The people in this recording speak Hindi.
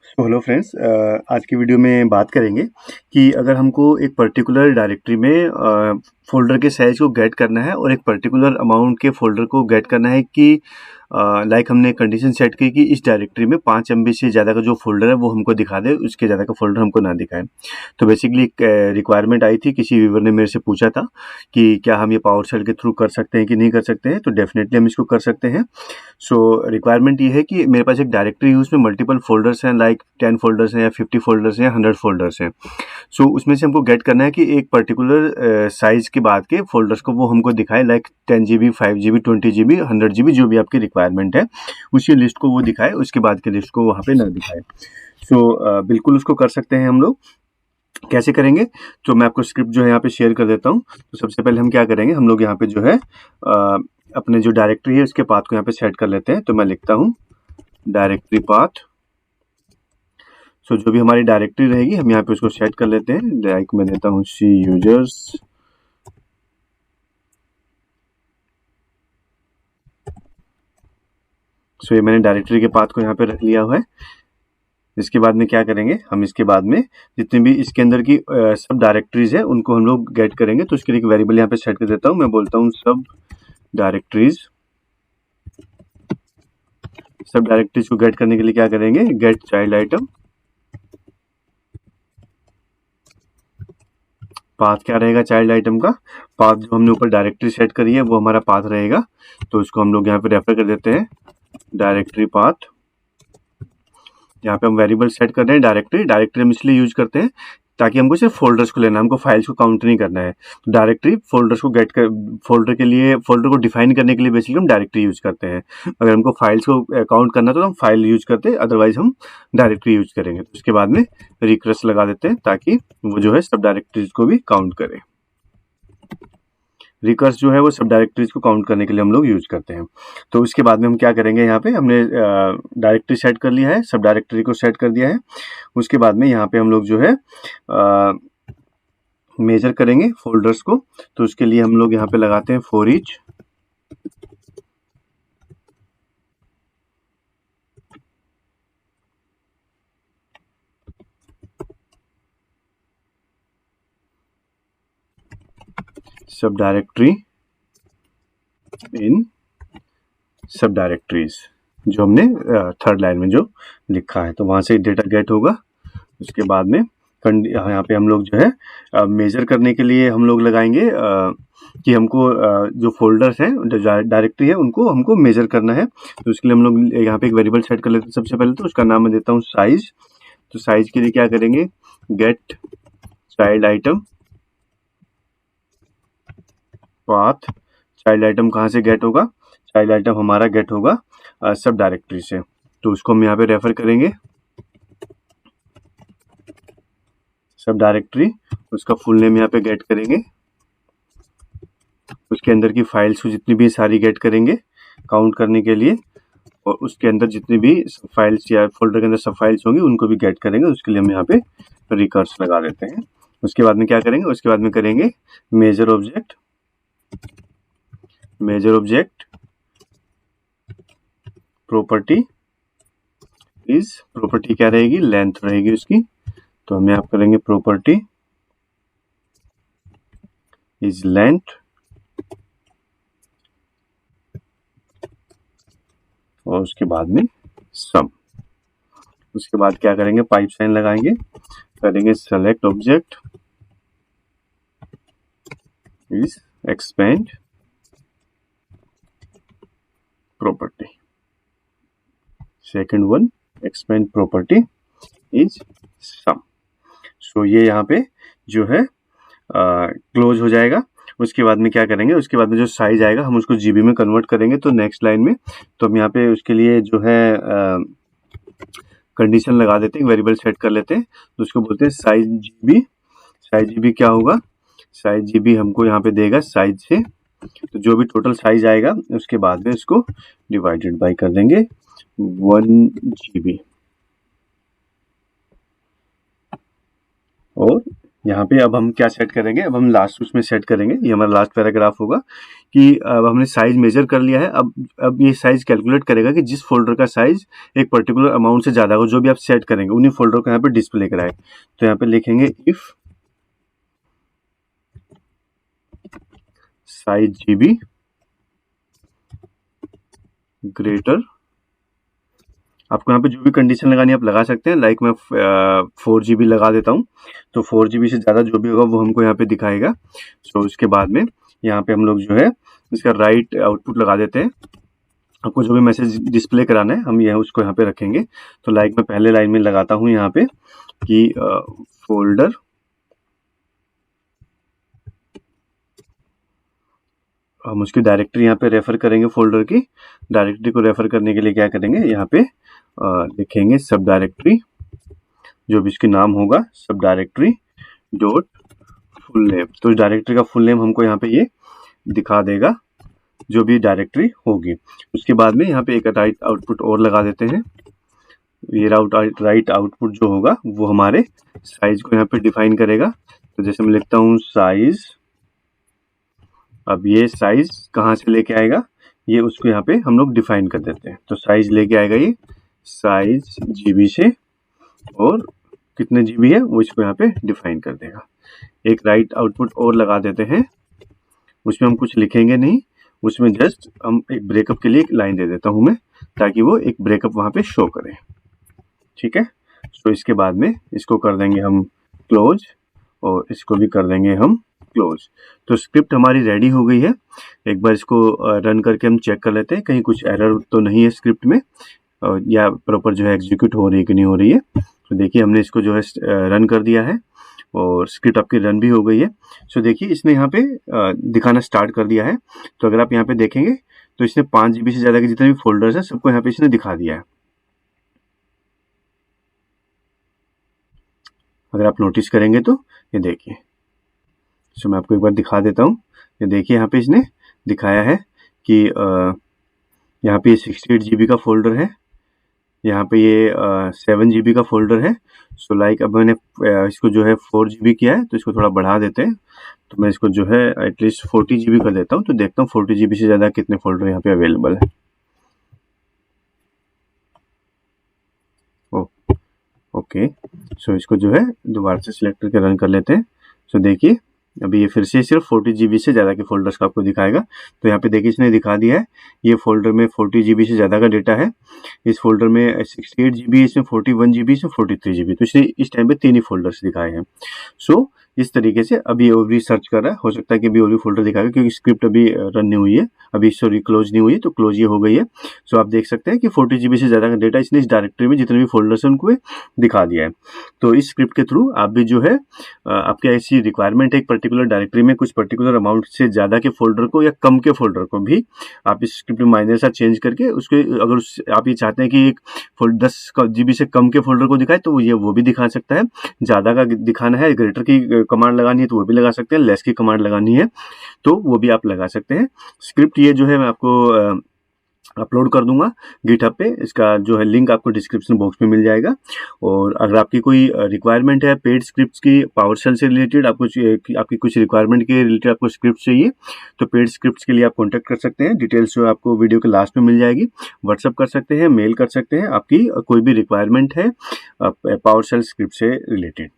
तो हेलो फ्रेंड्स, आज की वीडियो में बात करेंगे कि अगर हमको एक पर्टिकुलर डायरेक्टरी में फ़ोल्डर के साइज़ को गेट करना है और एक पर्टिकुलर अमाउंट के फ़ोल्डर को गेट करना है कि लाइक हमने कंडीशन सेट की कि इस डायरेक्टरी में 5 MB से ज़्यादा का जो फ़ोल्डर है वो हमको दिखा दे, उसके ज़्यादा का फ़ोल्डर हमको ना दिखाए। तो बेसिकली एक रिक्वायरमेंट आई थी, किसी व्यूअर ने मेरे से पूछा था कि क्या हम ये पावरशेल के थ्रू कर सकते हैं कि नहीं कर सकते हैं, तो डेफिनेटली हम इसको कर सकते हैं। सो रिक्वायरमेंट ये है कि मेरे पास एक डायरेक्टरी है, उसमें मल्टीपल फ़ोल्डर्स हैं, लाइक 10 फ़ोल्डर्स हैं या 50 फ़ोल्डर्स हैं या 100 फ़ोल्डर्स हैं। सो उसमें से हमको गेट करना है कि एक पर्टिकुलर साइज़ के बाद के फ़ोल्डर्स को वो हमको दिखाए, like 10 GB, 5 GB, 20 GB, 100 GB, जो भी आपकी रिक्वायरमेंट है, उसी लिस्ट को वो दिखाए, उसके बाद की लिस्ट को वहाँ पे ना दिखाए। सो बिल्कुल उसको कर सकते हैं हम लोग। कैसे करेंगे? तो मैं आपको स्क्रिप्ट जो है यहाँ पे शेयर कर देता हूँ। तो सबसे पहले हम क्या करेंगे, हम लोग यहाँ पे जो है अपने जो डायरेक्टरी है उसके पाथ को यहाँ पे सेट कर लेते हैं। तो मैं लिखता हूँ डायरेक्टरी पाथ। सो जो भी हमारी डायरेक्टरी रहेगी हम यहाँ पे उसको सेट कर लेते हैं। लाइक मैं देता हूँ सी यूजर्स। सो ये मैंने डायरेक्टरी के पाथ को यहाँ पे रख लिया हुआ है। इसके बाद में क्या करेंगे, हम इसके बाद में जितनी भी इसके अंदर की सब डायरेक्टरीज है उनको हम लोग गेट करेंगे। तो उसके लिए एक वेरिएबल यहाँ पे सेट कर देता हूँ। मैं बोलता हूँ सब डायरेक्टरीज को गेट करने के लिए क्या करेंगे, गेट चाइल्ड आइटम। पाथ क्या रहेगा चाइल्ड आइटम का, पाथ जो हमने ऊपर डायरेक्टरी सेट करी है वो हमारा पाथ रहेगा। तो इसको हम लोग यहाँ पे रेफर कर देते हैं डायरेक्टरी पाथ। यहाँ पे हम वेरिएबल सेट कर रहे हैं डायरेक्टरी हम इसलिए यूज करते हैं ताकि हमको सिर्फ फोल्डर्स को लेना है, हमको फाइल्स को काउंट नहीं करना है। तो डायरेक्टरी फोल्डर्स को गेट कर, फोल्डर को डिफाइन करने के लिए बेसिकली हम डायरेक्टरी यूज करते हैं। अगर हमको फाइल्स को काउंट करना है तो हम फाइल यूज करते हैं, अदरवाइज हम डायरेक्टरी यूज करेंगे। तो उसके बाद में रिकर्स लगा देते हैं ताकि वो जो है सब डायरेक्टरीज को भी काउंट करे। रिकर्स जो है वो सब डायरेक्टरीज को काउंट करने के लिए हम लोग यूज करते हैं। तो उसके बाद में हम क्या करेंगे, यहाँ पे हमने डायरेक्टरी सेट कर लिया है, सब डायरेक्टरी को सेट कर दिया है। उसके बाद में यहाँ पे हम लोग जो है मेजर करेंगे फोल्डर्स को। तो उसके लिए हम लोग यहाँ पे लगाते हैं फॉर ईच सब डायरेक्टरी इन सब डायरेक्टरीज, जो हमने थर्ड लाइन में जो लिखा है। तो वहां से डेटा गेट होगा। उसके बाद में यहाँ पे हम लोग जो है मेजर करने के लिए हम लोग लगाएंगे कि हमको जो फोल्डर्स हैं, जो डायरेक्टरी है, उनको हमको मेजर करना है। तो उसके लिए हम लोग यहाँ पे एक वेरिएबल सेट कर लेते हैं। सबसे पहले तो उसका नाम मैं देता हूँ साइज। तो साइज के लिए क्या करेंगे, get child item path. Child item कहाँ से गेट होगा, चाइल्ड आइटम हमारा गेट होगा सब डायरेक्टरी से। तो उसको हम यहाँ पे रेफर करेंगे सब डायरेक्टरी, उसका फुल नेम यहाँ पे गेट करेंगे। उसके अंदर की फाइल्स को जितनी भी सारी गेट करेंगे काउंट करने के लिए, और उसके अंदर जितनी भी फाइल्स या फोल्डर के अंदर सब फाइल्स होंगी उनको भी गेट करेंगे। उसके लिए हम यहाँ पे रिकर्स लगा देते हैं। उसके बाद में क्या करेंगे, उसके बाद में करेंगे major object. Property is, property क्या रहेगी, लेंथ रहेगी उसकी। तो हम यहाँ करेंगे प्रॉपर्टी इज लेंथ, और उसके बाद में सम। उसके बाद क्या करेंगे, पाइप साइन लगाएंगे, करेंगे select object is expand property, second one expand property is sum. So ये यहाँ पे जो है क्लोज हो जाएगा। उसके बाद में क्या करेंगे, उसके बाद में जो साइज आएगा हम उसको जीबी में कन्वर्ट करेंगे। तो नेक्स्ट लाइन में तो हम यहाँ पे उसके लिए जो है कंडीशन लगा देते हैं, वेरिएबल सेट कर लेते हैं। तो उसको बोलते हैं साइज जीबी। साइज जीबी क्या होगा, साइज जीबी हमको यहाँ पे देगा साइज से। तो जो भी टोटल साइज आएगा उसके बाद में इसको डिवाइडेड बाय कर देंगे 1 GB, और यहाँ पे अब हम क्या सेट करेंगे, अब हम लास्ट उसमें सेट करेंगे, ये हमारा लास्ट पैराग्राफ होगा कि अब हमने साइज मेजर कर लिया है। अब ये साइज कैलकुलेट करेगा कि जिस फोल्डर का साइज एक पर्टिकुलर अमाउंट से ज़्यादा हो, जो भी आप सेट करेंगे उन्हीं फोल्डर को यहाँ पे डिस्प्ले कराए। तो यहाँ पे लिखेंगे इफ साइज GB ग्रेटर, आपको यहाँ पे जो भी कंडीशन लगानी है आप लगा सकते हैं। लाइक मैं 4 GB लगा देता हूँ, तो 4 GB से ज़्यादा जो भी होगा वो हमको यहाँ पे दिखाएगा। सो उसके बाद में यहाँ पे हम लोग जो है इसका राइट आउटपुट लगा देते हैं। आपको जो भी मैसेज डिस्प्ले कराना है हम यह उसको यहाँ पे रखेंगे। तो लाइक मैं पहले लाइन में लगाता हूँ यहाँ पे कि फोल्डर हम उसकी डायरेक्टरी यहाँ पे रेफर करेंगे। फोल्डर की डायरेक्टरी को रेफर करने के लिए क्या करेंगे, यहाँ पे लिखेंगे सब डायरेक्टरी, जो भी इसके नाम होगा सब डायरेक्टरी डॉट फुल नेम। तो इस डायरेक्टरी का फुल नेम हमको यहाँ पे ये दिखा देगा, जो भी डायरेक्टरी होगी। उसके बाद में यहाँ पे एक राइट आउटपुट और लगा देते हैं। ये राइट आउटपुट जो होगा वो हमारे साइज को यहाँ पे डिफाइन करेगा। तो जैसे मैं लिखता हूँ साइज, अब ये साइज कहाँ से लेके आएगा, ये उसको यहाँ पे हम लोग डिफाइन कर देते हैं। तो साइज लेके आएगा ये साइज GB से, और कितने GB है वो इसको यहाँ पे डिफाइन कर देगा। एक राइट आउटपुट और लगा देते हैं, उसमें हम कुछ लिखेंगे नहीं, उसमें जस्ट हम एक ब्रेकअप के लिए एक लाइन दे देता हूँ मैं, ताकि वो एक ब्रेकअप वहाँ पे शो करे। ठीक है, तो इसके बाद में इसको कर देंगे हम क्लोज, और इसको भी कर देंगे हम क्लोज। तो स्क्रिप्ट हमारी रेडी हो गई है। एक बार इसको रन करके हम चेक कर लेते हैं कहीं कुछ एरर तो नहीं है स्क्रिप्ट में, या प्रॉपर जो है एग्जीक्यूट हो रही है कि नहीं हो रही है। तो देखिए हमने इसको जो है रन कर दिया है, और स्क्रिप्ट आपकी रन भी हो गई है। सो देखिए इसने यहाँ पे दिखाना स्टार्ट कर दिया है। तो अगर आप यहाँ पे देखेंगे तो इसने 5 GB से ज़्यादा के जितने भी फोल्डर्स हैं सबको यहाँ पे इसने दिखा दिया है। अगर आप नोटिस करेंगे तो ये देखिए, सो मैं आपको एक बार दिखा देता हूँ। ये देखिए यहाँ पे इसने दिखाया है कि यहाँ पे 68 GB का फोल्डर है, यहाँ पे ये 7 GB का फोल्डर है। सो लाइक अब मैंने इसको जो है 4 GB किया है, तो इसको थोड़ा बढ़ा देते हैं। तो मैं इसको जो है एटलीस्ट 40 GB कर देता हूँ, तो देखता हूँ 40 GB से ज़्यादा कितने फोल्डर यहाँ पे अवेलेबल है। ओके, सो इसको जो है दोबारा से सिलेक्ट करके रन कर लेते हैं। सो देखिए अभी ये फिर से सिर्फ 40 GB से ज़्यादा के फोल्डर्स का आपको दिखाएगा। तो यहाँ पे देखिए इसने दिखा दिया है, ये फोल्डर में 40 GB से ज़्यादा का डेटा है, इस फोल्डर में 68 GB, इसमें 41 GB, इसमें 43 GB। तो इसने इस टाइम पे 3 ही फोल्डर्स दिखाए हैं। सो इस तरीके से अभी और भी सर्च कर रहा है, हो सकता है कि अभी और भी फोल्डर दिखाएगा, क्योंकि स्क्रिप्ट अभी रन नहीं हुई है, अभी सॉरी क्लोज नहीं हुई है, तो क्लोज ये हो गई है। सो आप देख सकते हैं कि 40 GB से ज़्यादा का डेटा इसने इस डायरेक्टरी में जितने भी फोल्डर्स हैं उनको दिखा दिया है। तो इस स्क्रिप्ट के थ्रू आप भी जो है आपके ऐसी रिक्वायरमेंट है एक पर्टिकुलर डायरेक्टरी में कुछ पर्टिकुलर अमाउंट से ज़्यादा के फोल्डर को या कम के फोल्डर को भी आप इस स्क्रिप्ट में माइनर सा चेंज करके उसके, अगर आप ये चाहते हैं कि एक 10 GB से कम के फोल्डर को दिखाए तो ये वो भी दिखा सकता है। ज़्यादा का दिखाना है, ग्रेटर की कमांड लगानी है तो वो भी लगा सकते हैं, लेस की कमांड लगानी है तो वो भी आप लगा सकते हैं। स्क्रिप्ट ये जो है मैं आपको अपलोड कर दूंगा गिटहब पे, इसका जो है लिंक आपको डिस्क्रिप्शन बॉक्स में मिल जाएगा। और अगर आपकी कोई रिक्वायरमेंट है पेड स्क्रिप्ट्स की, पावरशेल से रिलेटेड आपकी कुछ रिक्वायरमेंट के रिलेटेड आपको स्क्रिप्ट चाहिए, तो पेड स्क्रिप्ट्स के लिए आप कॉन्टैक्ट कर सकते हैं। डिटेल्स जो आपको वीडियो के लास्ट में मिल जाएगी। व्हाट्सअप कर सकते हैं, मेल कर सकते हैं, आपकी कोई भी रिक्वायरमेंट है पावरशेल स्क्रिप्ट से रिलेटेड।